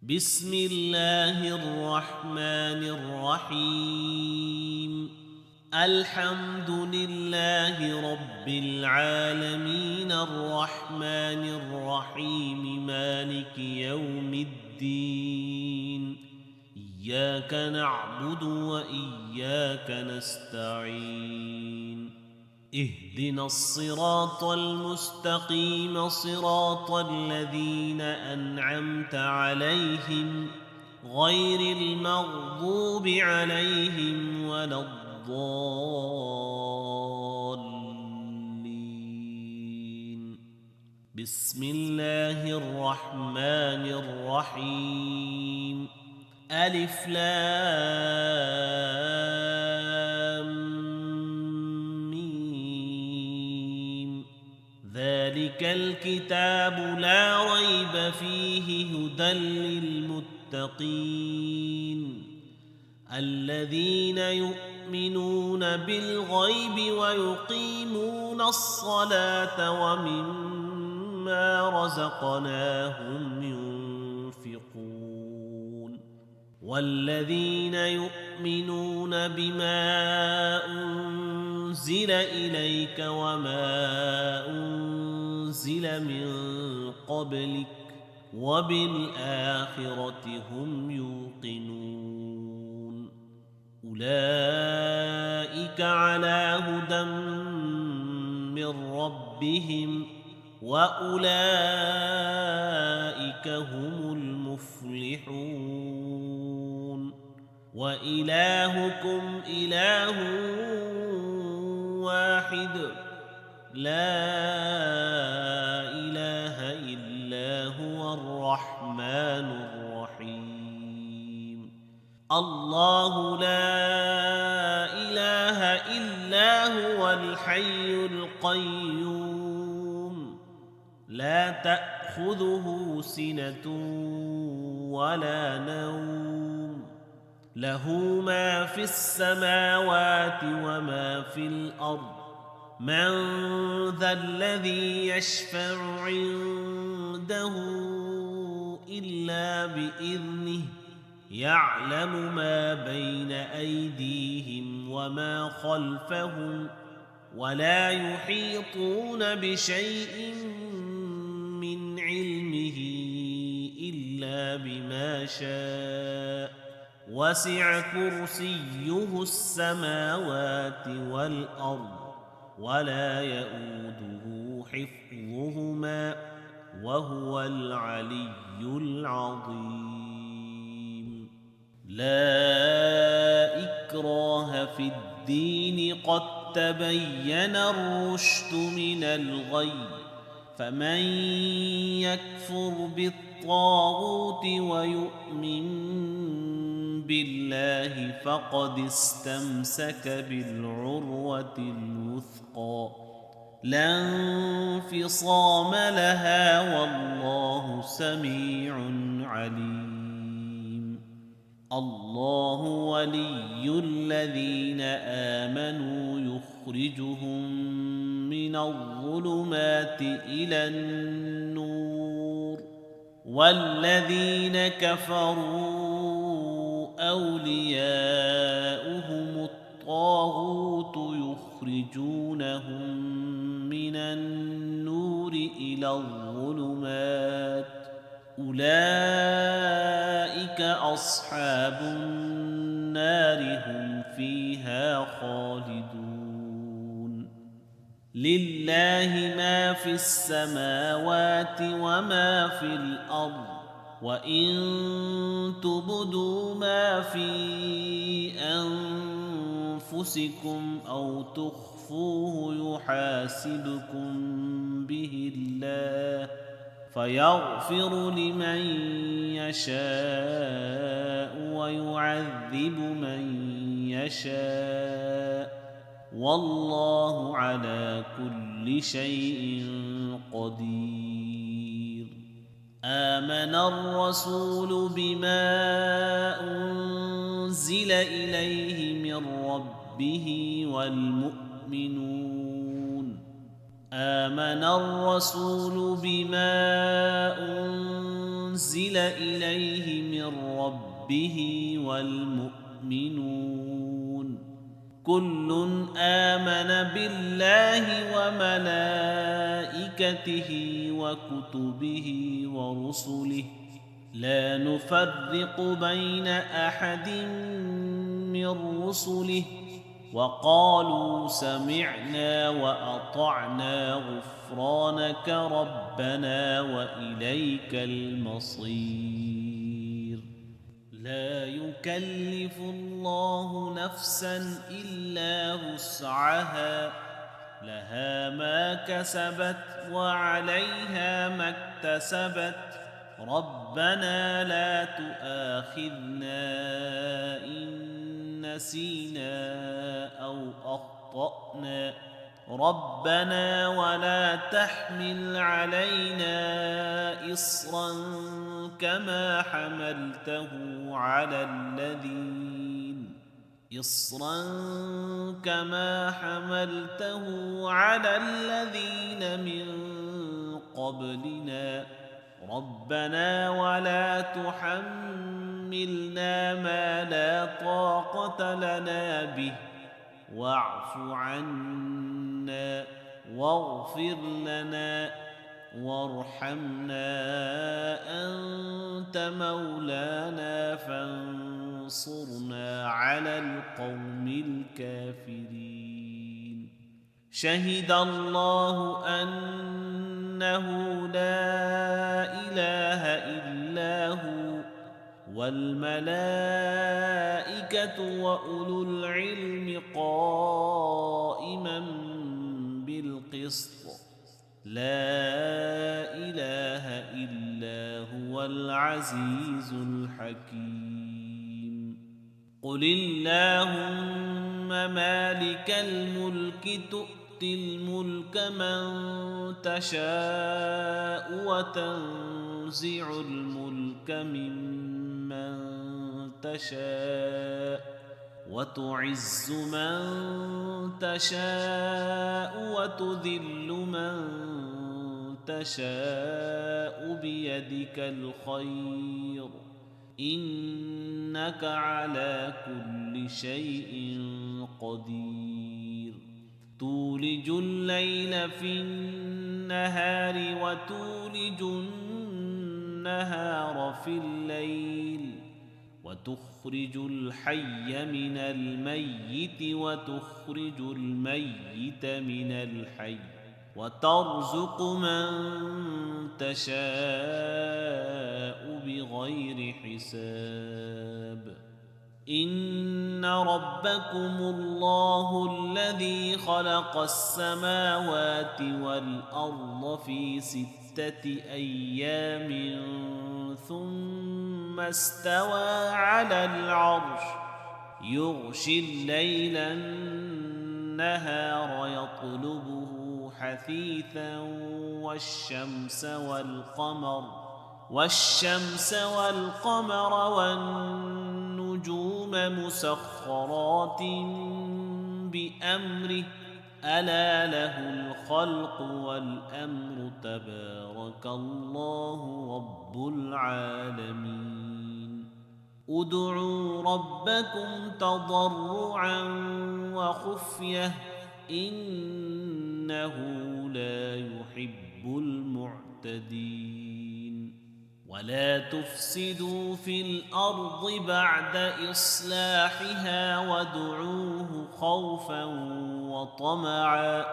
بسم الله الرحمن الرحيم. الحمد لله رب العالمين الرحمن الرحيم مالك يوم الدين. إياك نعبد وإياك نستعين. اهدنا الصراط المستقيم صراط الذين أنعمت عليهم غير المغضوب عليهم ولا الضالين. بسم الله الرحمن الرحيم. ألف لام ذلك الكتاب لا ريب فيه هدى للمتقين الذين يؤمنون بالغيب ويقيمون الصلاة ومما رزقناهم ينفقون والذين يؤمنون بما أنزل إليك وما أنزل من قبلك وبالآخرة هم يوقنون أولئك على هدى من ربهم وأولئك هم المفلحون. وإلهكم إله واحد لا إله إلا هو الرحمن الرحيم. الله لا إله إلا هو الحي القيوم لا تأخذه سنة ولا نوم له ما في السماوات وما في الأرض. من ذا الذي يشفع عنده إلا بإذنه يعلم ما بين أيديهم وما خلفهم ولا يحيطون بشيء من علمه إلا بما شاء وسع كرسيه السماوات والأرض ولا يؤوده حفظهما وهو العلي العظيم. لا إكراه في الدين قد تبين الرشد من الغي فمن يكفر بالطاغوت ويؤمن بالله فقد استمسك بالعروة الوثقى لا انفصام لها والله سميع عليم. الله ولي الذين آمنوا يخرجهم من الظلمات إلى النور والذين كفروا أولياؤهم الطاغوت يخرجونهم من النور إلى الظلمات أولئك أصحاب النار هم فيها خالدون. لله ما في السماوات وما في الأرض وإن تبدوا ما في أنفسكم أو تخفوه يحاسبكم به الله فيغفر لمن يشاء ويعذب من يشاء والله على كل شيء قدير. آمن الرسول بما أنزل إليه من ربه والمؤمنون آمن الرسول بما أنزل أنزل إليه من ربه والمؤمنون كل آمن بالله وملائكته وكتبه ورسله لا نفرق بين أحد من رسله وقالوا سمعنا وأطعنا غفرانك ربنا وإليك المصير لا يكلف الله نفسا إلا وسعها لها ما كسبت وعليها ما اكتسبت ربنا لا تؤاخذنا إن نسينا أو أخطأنا ربنا ولا تحمل علينا إصرا كما حملته على الذين من قبلنا ربنا ولا تحملنا ما لا طاقة لنا به واعف عنا واغفر لنا وارحمنا أنت مولانا فانصرنا على القوم الكافرين شهد الله أنه لا إله إلا هو والملائكة وأولو العلم قائما بالقسط لا إله إلا هو العزيز الحكيم قل اللهم مالك الملك تؤتي الملك من تشاء وتنزع الملك ممن تشاء وتعز من تشاء وتذل من تشاء بيدك الخير إنك على كل شيء قدير تولج الليل في النهار وتولج النهار في الليل وتخرج الحي من الميت وتخرج الميت من الحي وترزق من تشاء بغير حساب إن ربكم الله الذي خلق السماوات والأرض في 6 أيام ثم استوى على العرش يغشي الليل النهار يطلبه حثيثا والشمس والقمر والنجوم مسخرات بأمره ألا له الخلق والأمر تبارك الله رب العالمين ادعوا ربكم تضرعا وخفية إنه لا يحب المعتدين ولا تفسدوا في الأرض بعد إصلاحها وادعوه خوفا وطمعا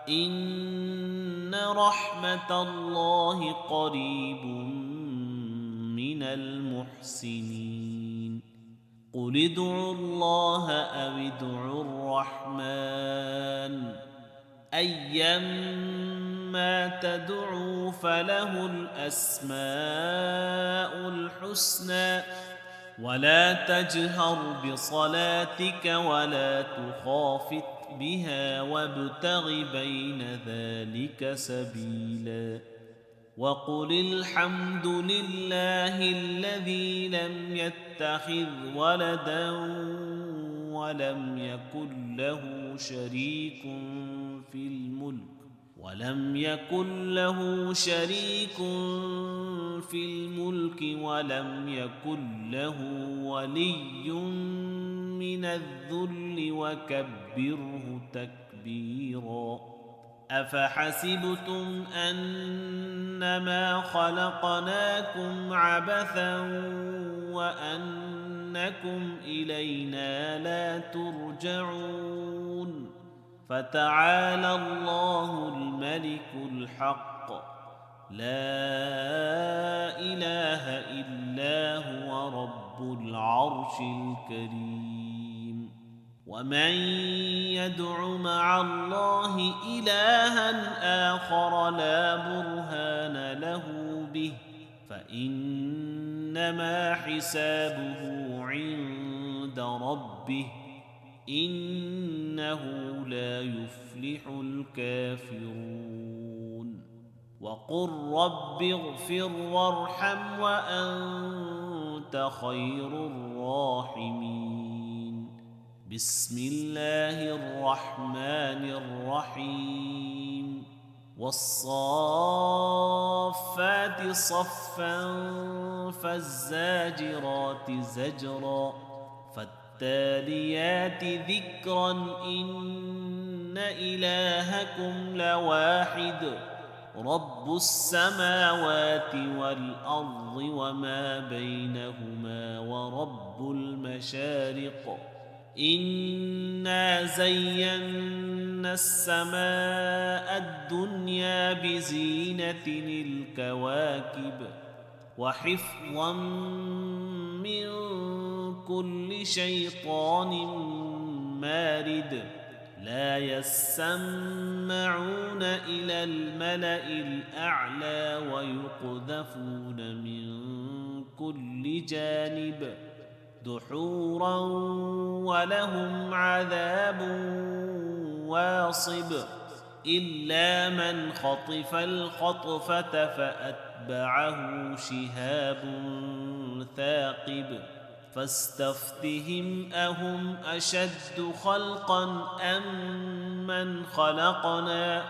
إن رحمة الله قريب من المحسنين قل ادعوا الله أو ادعوا الرحمن أيما تدعوا فله الأسماء الحسنى ولا تجهر بصلاتك ولا تخافت بها وابتغ بين ذلك سبيلا وقل الحمد لله الذي لم يتخذ ولدا ولم يكن له شريك في الملك ولم يكن له شريك في الملك ولم يكن له ولي من الذل وكبره تكبيرا أفحسبتم أنما خلقناكم عبثا وأنكم إلينا لا ترجعون فتعالى الله الملك الحق لا إله إلا هو رب العرش الكريم ومن يدع مع الله إلها آخر لا برهان له به فإنما حسابه عند ربه إنه لا يفلح الكافرون وقل رب اغفر وارحم وأنت خير الراحمين بسم الله الرحمن الرحيم والصافات صفا فالزاجرات زجرا فالتاليات ذكرا إن إلهكم لواحد رب السماوات والأرض وما بينهما ورب المشارق إنا زينا السماء الدنيا بزينة الكواكب وحفظا من كل شيطان مارد لا يسمعون إلى الملأ الأعلى ويقذفون من كل جانب دحورا ولهم عذاب واصب إلا من خطف الخطفة فأتبعه شهاب ثاقب فاستفتهم أهم أشد خلقا أم من خلقنا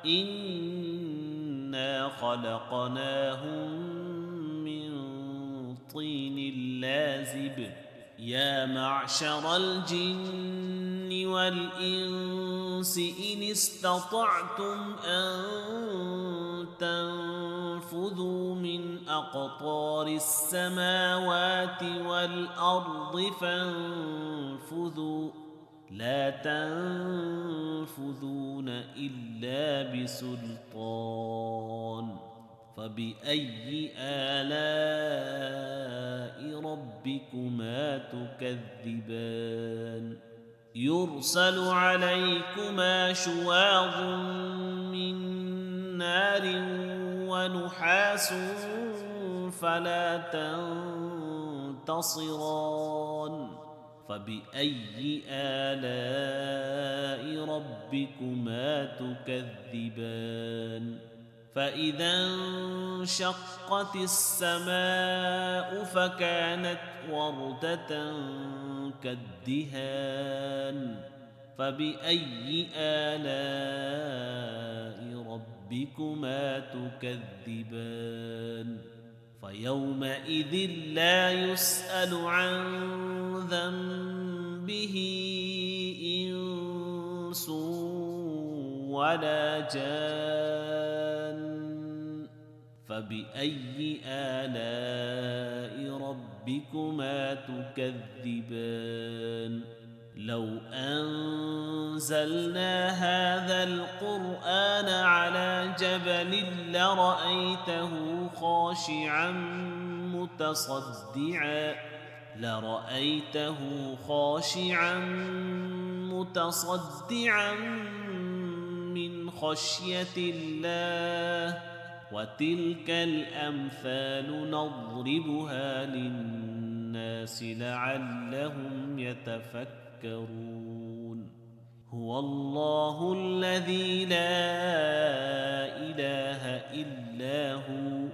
إنا خلقناهم من طين لازب يا معشر الجن والإنس إن استطعتم أن تنفذوا من أقطار السماوات والأرض فانفذوا لا تنفذون إلا بسلطان فبأي آلاء ربكما تكذبان يرسل عليكما شواظ من نار ونحاس فلا تنتصران فبأي آلاء ربكما تكذبان فإذا انشقت السماء فكانت وردة كالدهان فبأي آلاء ربكما تكذبان فيومئذ لا يسأل عن ذنبه إنس ولا جان فبأي آلاء ربكما تكذبان لو أنزلنا هذا القرآن على جبل لرأيته خاشعا متصدعا من خشية الله وتلك الأمثال نضربها للناس لعلهم يتفكرون هو الله الذي لا إله إلا هو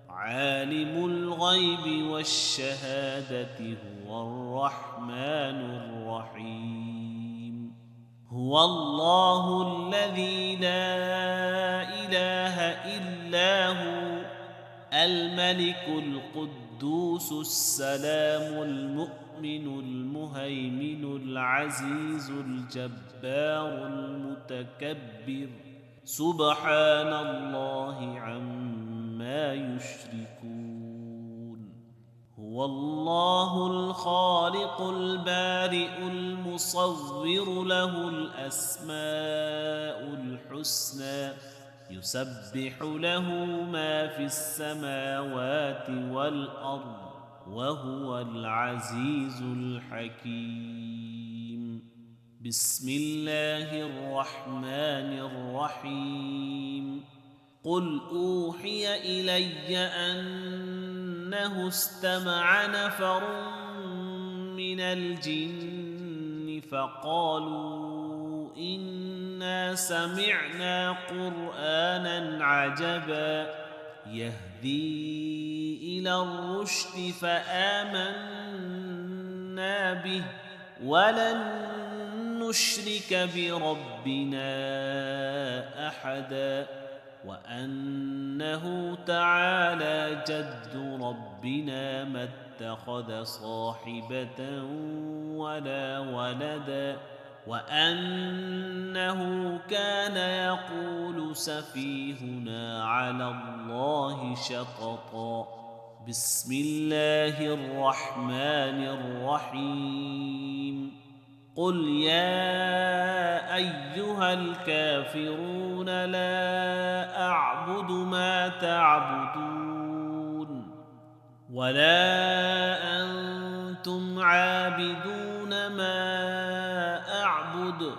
عالم الغيب والشهادة هو الرحمن الرحيم هو الله الذي لا إله إلا هو الملك القدوس السلام المؤمن المهيمن العزيز الجبار المتكبر سبحان الله عما يشركون هو الله الخالق البارئ المصور له الأسماء الحسنى يسبح له ما في السماوات والأرض وهو العزيز الحكيم بسم الله الرحمن الرحيم قل أوحي إلي أنه استمع نفر من الجن فقالوا إنا سمعنا قرآنا عجبا يهدي إلى الرشد فآمنا به ولن نشرك بربنا أحدا وأنه تعالى جد ربنا ما اتخذ صاحبة ولا ولدا وأنه كان يقول سفيهنا على الله شططا بسم الله الرحمن الرحيم قل يا أيها الكافرون لا أعبد ما تعبدون ولا أنتم عابدون ما أعبد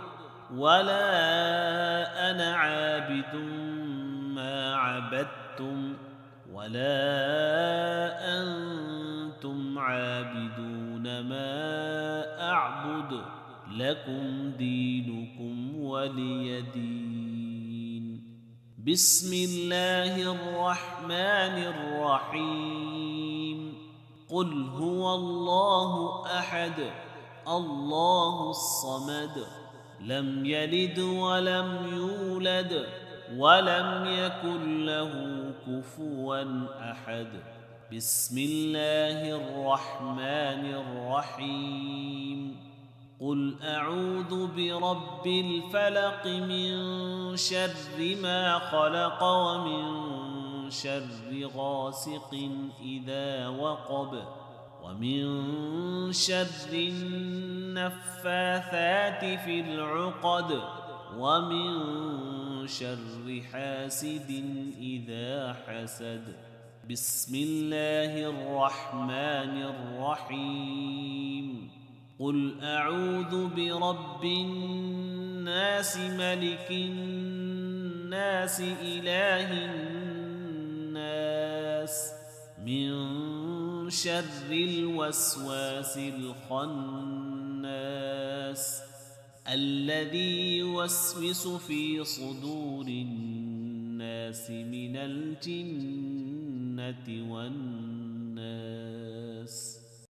ولا أنا عابد ما عبدتم ولا أنتم عابدون ما أعبد لكم دينكم ولي دين بسم الله الرحمن الرحيم قل هو الله أحد الله الصمد لم يلد ولم يولد ولم يكن له كفوا أحد بسم الله الرحمن الرحيم قل أعوذ برب الفلق من شر ما خلق ومن شر غاسق إذا وقب ومن شر النفاثات في العقد ومن شر حاسد إذا حسد بسم الله الرحمن الرحيم قل أعوذ برب الناس ملك الناس إله الناس من شر الوسواس الخناس الذي يوسوس في صدور الناس من الجنة والناس